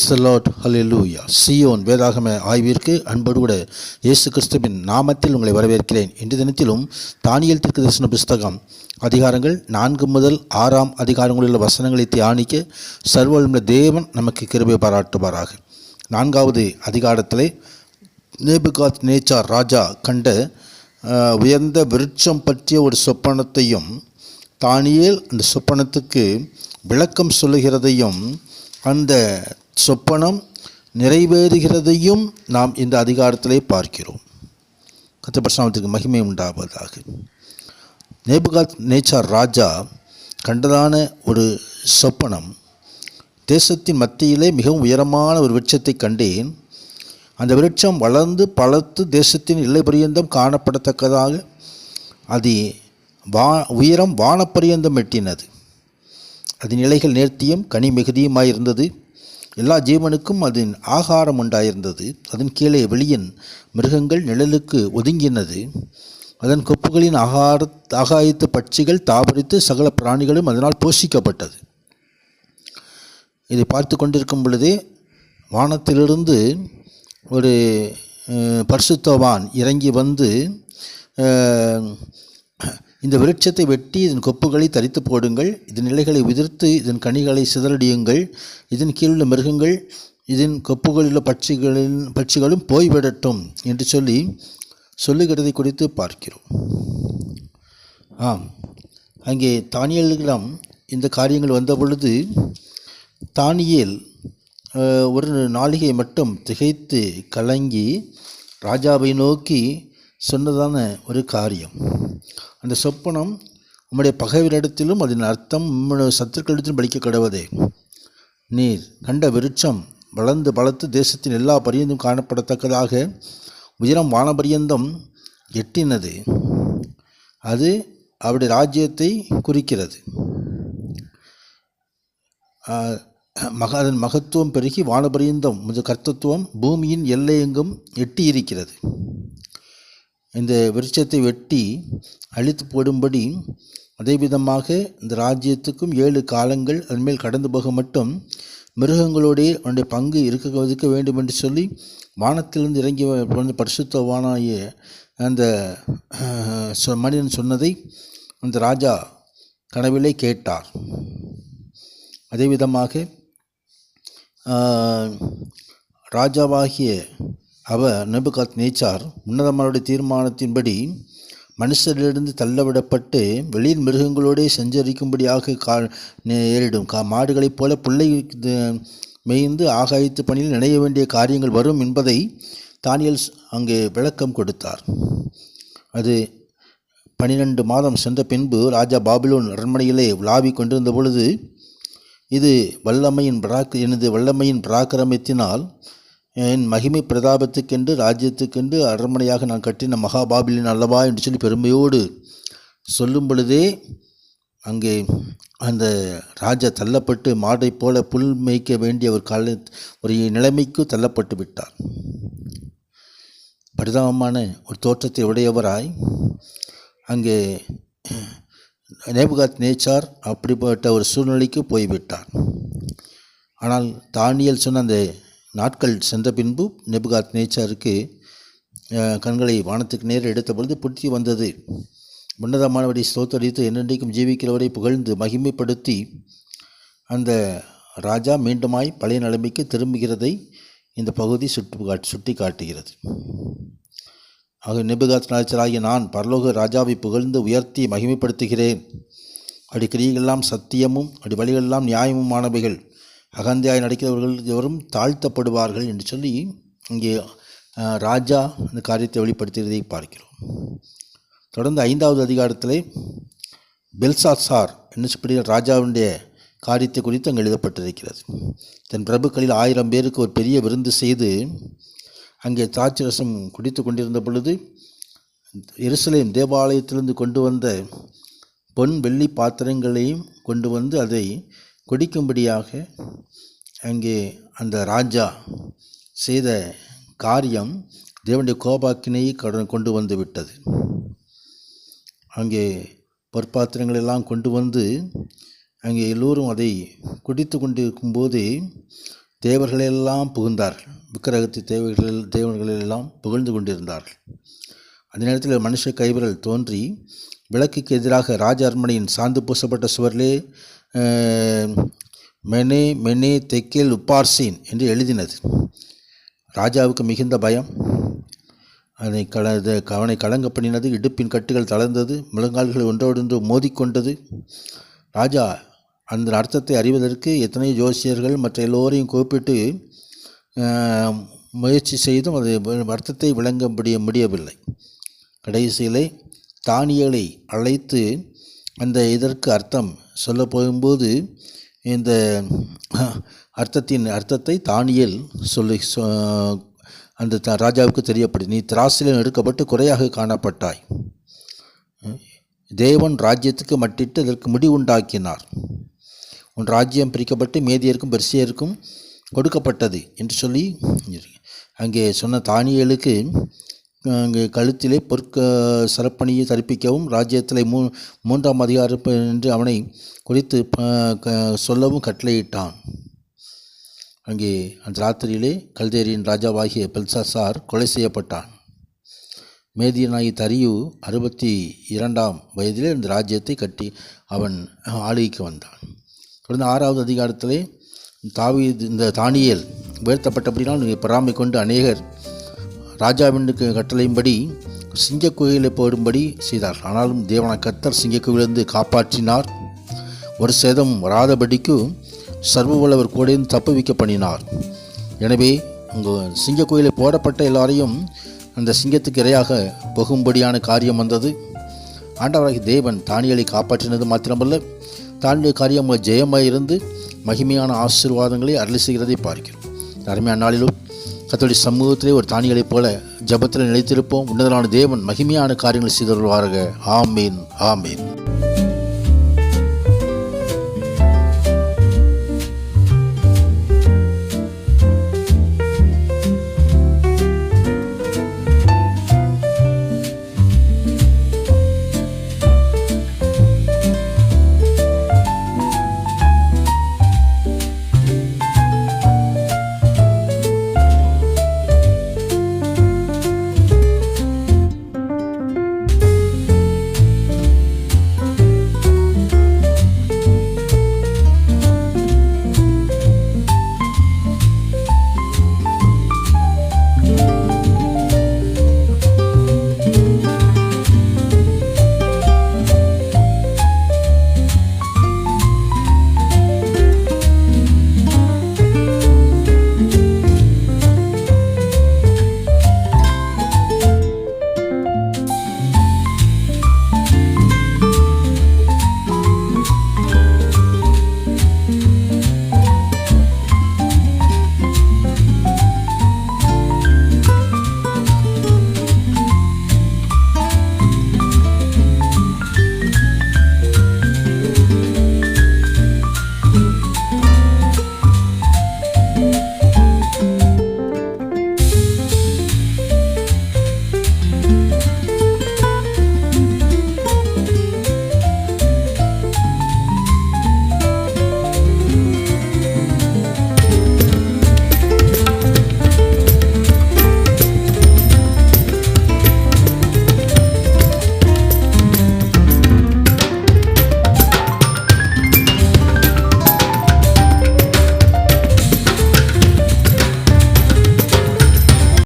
த Lord, ஹல்லேலூயா. Zion வேதாகம ஆய்விற்கு அன்போடு கூட இயேசு கிறிஸ்துவின் நாமத்தில் உங்களை வரவேற்கிறேன். இன்று தினத்திலும் தானியேல் தீர்க்கதரிசன புஸ்தகம் அதிகாரங்கள் 4 முதல் 6 அதிகாரங்களில் வசனங்களை தியானிக்க சர்வவல்லமை தேவன் நமக்கு கிருபை பாராட்டுவாராக. 4வது அதிகாரத்திலே நேபுகாத்நேச்சார் ராஜா கண்ட உயர்ந்த விருட்சம் பற்றிய ஒரு சொப்பனத்தையும் தானியேல் அந்த சொப்பனத்துக்கு விளக்கம் சொல்லுகிறதையும் அந்த சொப்பனம் நிறைவேறுகிறதையும் நாம் இந்த அதிகாரத்திலே பார்க்கிறோம். கர்த்தருடைய பரிசுத்தத்துக்கு மகிமை உண்டாவதாக. நேபுகாத்நேச்சார் ராஜா கண்டதான ஒரு சொப்பனம், தேசத்தின் மத்தியிலே மிகவும் உயரமான ஒரு விருட்சத்தை கண்டேன். அந்த விருட்சம் வளர்ந்து பழுத்து தேசத்தின் எல்லை பரியந்தம் காணப்படத்தக்கதாக அது உயரம் வானப்பரியந்தம் எட்டினது. அதன் இலைகள் நேர்த்தியும் கனி மிகுதியுமாயிருந்தது. எல்லா ஜீவனுக்கும் அதன் ஆகாரம் உண்டாயிருந்தது. அதன் கீழே வெளியின் மிருகங்கள் நிழலுக்கு ஒதுங்கினது. அதன் கொப்புகளின் ஆகாயத்து பட்சிகள் தாவரித்து சகல பிராணிகளும் அதனால் போஷிக்கப்பட்டது. இதை பார்த்து கொண்டிருக்கும் பொழுதே வானத்திலிருந்து ஒரு பரிசுத்தவான் இறங்கி வந்து, இந்த விருட்சத்தை வெட்டி இதன் கொப்புகளை தரித்து போடுங்கள், இதன் இலைகளை உதிர்த்து இதன் கனிகளை சிதறடியுங்கள், இதன் கீழுள்ள மிருகங்கள் இதன் கொப்புகளிலுள்ள பட்சிகளும் போய்விடட்டும் என்று சொல்லுகிறதை குறித்து பார்க்கிறோம். அங்கே தானியேலிடம் இந்த காரியங்கள் வந்த பொழுது தானியேல் ஒரு நாளிகை மட்டும் திகைத்து கலங்கி ராஜாவை நோக்கி சொன்னதான ஒரு காரியம், அந்த சொப்பனம் உம்முடைய பகைவரிடத்திலும் அதன் அர்த்தம் உம்முடைய சத்துருக்களிடத்திலும் பலிக்க கடவுதே. நீர் கண்ட விருட்சம் வளர்ந்து பலத்து தேசத்தின் எல்லா பரியந்தும் காணப்படத்தக்கதாக உயரம் வானபரியந்தம் எட்டினது. அது அவருடைய ராஜ்யத்தை குறிக்கிறது. அதன் மகத்துவம் பெருகி வானபரியந்தம் கர்த்தத்துவம் பூமியின் எல்லையெங்கும் எட்டி இருக்கிறது. இந்த விருட்சத்தை வெட்டி அழித்து போடும்படி அதே விதமாக இந்த ராஜ்யத்துக்கும் 7 காலங்கள் அதன்மேல் கடந்து போக மட்டும் மிருகங்களோடே அவனுடைய பங்கு இருக்க வேண்டும் என்று சொல்லி வானத்திலிருந்து இறங்கி பரிசுத்தவானாய அந்த மனிதன் சொன்னதை அந்த ராஜா கனவிலே கேட்டார். அதே விதமாக ராஜாவாகிய அவர் நேபுகாத்நேச்சார் உன்னதமானுடைய தீர்மானத்தின்படி மனுஷரிலிருந்து தள்ளவிடப்பட்டு வெளியின் மிருகங்களோடே சஞ்சரிக்கும்படியாக நேரிடும். மாடுகளைப் போல புல்லை மேய்ந்து ஆகாயத்து பணியில் நினைய வேண்டிய காரியங்கள் வரும் என்பதை தானியேல் அங்கே விளக்கம் கொடுத்தார். அது 12 மாதம் சென்ற பின்பு ராஜா பாபிலோன் அரண்மனையிலே உலாவிக் கொண்டிருந்த பொழுது, இது எனது வல்லமையின் பராக்கிரமத்தினால் என் மகிமை பிரதாபத்துக்கென்று ராஜ்யத்துக்கென்று அரண்மனையாக நான் கட்டின மகாபாபிலின் அல்லவா என்று சொல்லி பெருமையோடு சொல்லும் பொழுதே அங்கே அந்த ராஜா தள்ளப்பட்டு மாடை போல புல் மேய்க்க வேண்டிய ஒரு நிலைமைக்கு தள்ளப்பட்டு விட்டார். பரிதாபமான ஒரு தோற்றத்தை உடையவராய் அங்கே நேபுகாத்நேச்சார் அப்படிப்பட்ட ஒரு சூழ்நிலைக்கு போய்விட்டார். ஆனால் தானியேல் சொன்ன அந்த நாட்கள் சென்ற பின்பு நேபுகாத்நேச்சாருக்கு கண்களை வானத்துக்கு நேர் எடுத்த பொழுது புத்தி வந்தது. உன்னதமானவரை ஸ்தோத்தரித்து என்னென்றைக்கும் ஜீவிக்கிறவரை புகழ்ந்து மகிமைப்படுத்தி அந்த ராஜா மீண்டுமாய் பழைய நிலைமைக்கு திரும்புகிறதை இந்த பகுதி சுட்டி காட்டுகிறது. ஆக நேபுகாத்நேச்சாராகிய நான் பரலோக ராஜாவை புகழ்ந்து உயர்த்தி மகிமைப்படுத்துகிறேன். அப்படி கிரியைகளெல்லாம் சத்தியமும் அப்படி வழிகளெல்லாம் நியாயமுமானவைகள், அகந்தையாய் நடக்கிறவர்கள் எவரும் தாழ்த்தப்படுவார்கள் என்று சொல்லி இங்கே ராஜா அந்த காரியத்தை வெளிப்படுத்துகிறதை பார்க்கிறோம். தொடர்ந்து 5வது அதிகாரத்திலே பெல்சாத்சார் என்ன சொல்லி ராஜாவுடைய காரியத்தை குறித்து அங்கே எழுதப்பட்டிருக்கிறது. தன் பிரபுக்களில் 1000 பேருக்கு ஒரு பெரிய விருந்து செய்து அங்கே திராட்சை ரசம் குடித்து கொண்டிருந்த பொழுது எருசலேம் தேவாலயத்திலிருந்து கொண்டு வந்த பொன் வெள்ளி பாத்திரங்களையும் கொண்டு வந்து அதை குடிக்கும்படியாக அங்கே அந்த ராஜா செய்த காரியம் தேவனுடைய கோபாக்கினையை கொண்டு வந்து விட்டது. அங்கே பொற்பாத்திரங்களெல்லாம் கொண்டு வந்து அங்கே எல்லோரும் அதை குடித்து கொண்டிருக்கும்போது தேவர்களெல்லாம் புகுந்தார்கள். விக்கிரகத்தை தேவர்களெல்லாம் புகழ்ந்து கொண்டிருந்தார்கள். அந்த நேரத்தில் மனுஷ கைவிரல் தோன்றி விளக்குக்கு எதிராக ராஜ அரண்மனையின் சாந்து பூசப்பட்ட சுவரிலே மெனே மெனே தெக்கேல் உப்பார்சீன் என்று எழுதினது. ராஜாவுக்கு மிகுந்த பயம். அவனை கலங்க பண்ணினது. இடுப்பின் கட்டுகள் தளர்ந்தது. முழங்கால்கள் ஒன்றோடொன்று மோதிக்கொண்டது. ராஜா அந்த அர்த்தத்தை அறிவதற்கு எத்தனையோ ஜோசியர்கள் மற்ற எல்லோரையும் கூப்பிட்டு முயற்சி செய்தும் அது அர்த்தத்தை விளங்க முடியவில்லை. கடைசியிலே தானியேலை அழைத்து இதற்கு அர்த்தம் சொல்ல போகும்போது இந்த அர்த்தத்தை தானியேல் சொல்லி அந்த ராஜாவுக்கு தெரியப்படும். நீ திராசிலே எடுக்கப்பட்டு குறையாக காணப்பட்டாய். தேவன் ராஜ்யத்துக்கு மட்டிட்டு அதற்கு முடிவுண்டாக்கினார். உன் ராஜ்யம் பிரிக்கப்பட்டு மேதியருக்கும் பெர்சியருக்கும் கொடுக்கப்பட்டது என்று சொல்லி அங்கே சொன்ன தானியேலுக்கு அங்கே கழுத்திலே சரப்பணியை தரிப்பிக்கவும் ராஜ்யத்தில் 3ஆம் அதிகாரம் என்று அவனை குறித்து சொல்லவும் கட்டளையிட்டான். அங்கே அந்த ராத்திரியிலே கல்தேரியின் ராஜாவாகிய பெல்சாசார் கொலை செய்யப்பட்டான். மேதியனாகி தரியு 62ஆம் வயதிலே இந்த ராஜ்யத்தை கட்டி அவன் ஆளுகைக்கு வந்தான். தொடர்ந்து 6வது அதிகாரத்திலே இந்த தானியேல் உயர்த்தப்பட்டபடினால் பொறாமை கொண்டு அநேகர் ராஜாவினுக்கு கட்டளையின்படி சிங்கக்குகையில் போடும்படி செய்தார். ஆனாலும் தேவனான கர்த்தர் சிங்கக்குகையிலிருந்து காப்பாற்றினார். ஒரு சேதம் வராதபடிக்கு சர்வவல்லவர் கூடையும் தப்புவிக்க பண்ணினார். எனவே அங்கு சிங்கக்குகையில் போடப்பட்ட எல்லாரையும் அந்த சிங்கத்துக்கு இரையாக போகும்படியான காரியம் வந்தது. ஆண்டவராகிய தேவன் தானியேலை காப்பாற்றினது மாத்திரமல்ல, தானியேல் காரியம் ஜெயமாக இருந்து மகிமையான ஆசீர்வாதங்களை அருளி செய்கிறதை பார்க்கிறோம். அருமையான நாளிலும் கர்த்தருடைய சமூகத்திலே ஒரு தானியேலைப் போல ஜெபத்தில் நிலைத்திருப்போம். உன்னதனான தேவன் மகிமையான காரியங்களை செய்து வருவார்கள். ஆமீன், ஆமீன்.